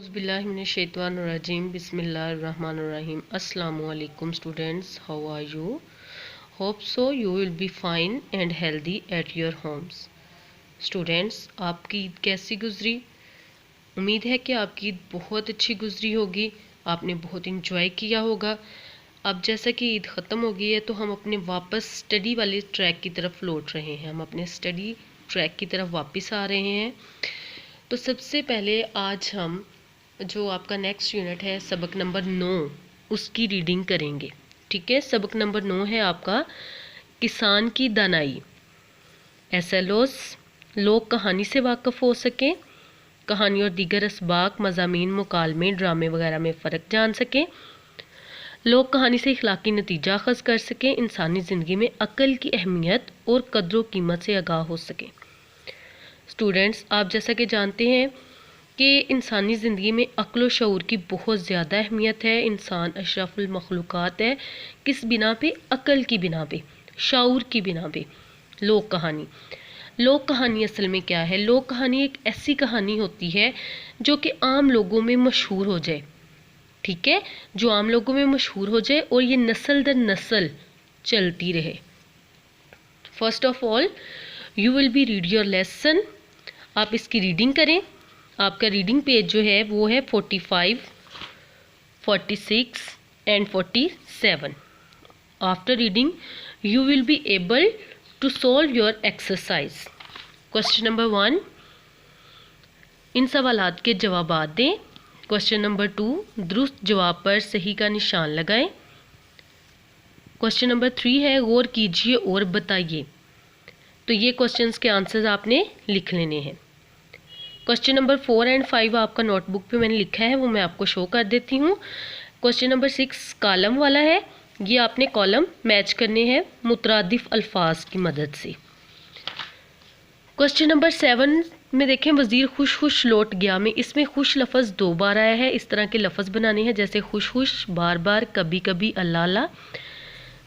Auzubillahiminash-shaytanir-rajim. Bismillahir-rahmanir-rahim. Assalamualaikum students. How are you? Hope so you will be fine and healthy at your homes. Students, आपकी ईद कैसी गुजरी? उम्मीद है कि आपकी ईद बहुत अच्छी गुजरी होगी, आपने बहुत इंजॉय किया होगा। अब जैसा कि ईद ख़त्म हो गई है तो हम अपने वापस स्टडी वाले ट्रैक की तरफ लौट रहे हैं, हम अपने स्टडी ट्रैक की तरफ वापस आ रहे हैं। तो सबसे पहले आज हम जो आपका नेक्स्ट यूनिट है सबक नंबर 9 उसकी रीडिंग करेंगे। ठीक है, सबक नंबर 9 है आपका किसान की दानाई। एसएलओस लोग कहानी से वाकिफ़ हो सकें, कहानी और दीगर असबाक मज़ामीन मुकालमे ड्रामे वगैरह में फ़र्क जान सकें, लोग कहानी से इखलाकी नतीजा अखज़ कर सकें, इंसानी ज़िंदगी में अक्ल की अहमियत और कदर कीमत से आगाह हो सकें। स्टूडेंट्स, आप जैसा कि जानते हैं कि इंसानी ज़िंदगी में अक्ल व शऊर की बहुत ज़्यादा अहमियत है। इंसान अशरफुल मखलूक़ात है। किस बिना पे? अक्ल की बिना पे, शऊर की बिना पे। लोक कहानी असल में क्या है? लोक कहानी एक ऐसी कहानी होती है जो कि आम लोगों में मशहूर हो जाए। ठीक है, जो आम लोगों में मशहूर हो जाए और ये नस्ल दर नस्ल चलती रहे। First of all you will B read your lesson. आप इसकी रीडिंग करें। आपका रीडिंग पेज जो है वो है 45, 46 and 47। After reading you will be able to solve your exercise. Question number 1, इन सवालात के जवाबात दें। क्वेश्चन नंबर 2, दुरुस्त जवाब पर सही का निशान लगाएं। क्वेश्चन नंबर 3 है गौर कीजिए और बताइए। तो ये क्वेश्चंस के आंसर्स आपने लिख लेने हैं। क्वेश्चन नंबर 4 एंड 5 आपका नोटबुक पे मैंने लिखा है, वो मैं आपको शो कर देती हूँ। क्वेश्चन नंबर 6 कॉलम वाला है, ये आपने कॉलम मैच करने हैं मुतरादिफ अल्फाज की मदद से। क्वेश्चन नंबर 7 में देखें, वज़ीर खुश खुश लौट गया में इसमें खुश लफ्ज़ 2 बार आया है। इस तरह के लफ्ज़ बनाने हैं जैसे खुश खुश, बार बार, कभी कभी, अल्लाह अल्लाह।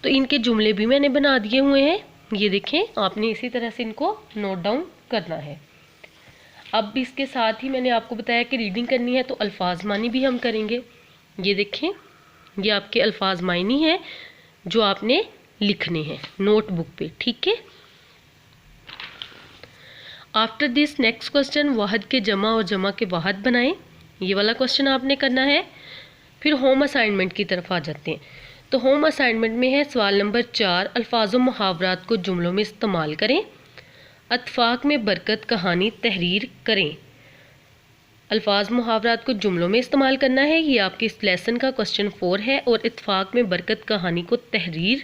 तो इनके जुमले भी मैंने बना दिए हुए हैं, ये देखें। आपने इसी तरह से इनको नोट डाउन करना है। अब इसके साथ ही मैंने आपको बताया कि रीडिंग करनी है तो अल्फाज मानी भी हम करेंगे। ये देखें, ये आपके अल्फाज मानी हैं जो आपने लिखने हैं नोटबुक पे। ठीक है, आफ्टर दिस नेक्स्ट क्वेश्चन वाहद के जमा और जमा के वाहद बनाएं। ये वाला क्वेश्चन आपने करना है। फिर होम असाइनमेंट की तरफ आ जाते हैं। तो होम असाइनमेंट में है सवाल नंबर 4, अल्फाज व मुहावरात को जुमलों में इस्तेमाल करें। अतफाक में बरकत कहानी तहरीर करें। अल्फाज मुहावरात को जुमलों में इस्तेमाल करना है। ये आपके इस लेसन का क्वेश्चन 4 है और इत्फाक में बरकत कहानी को तहरीर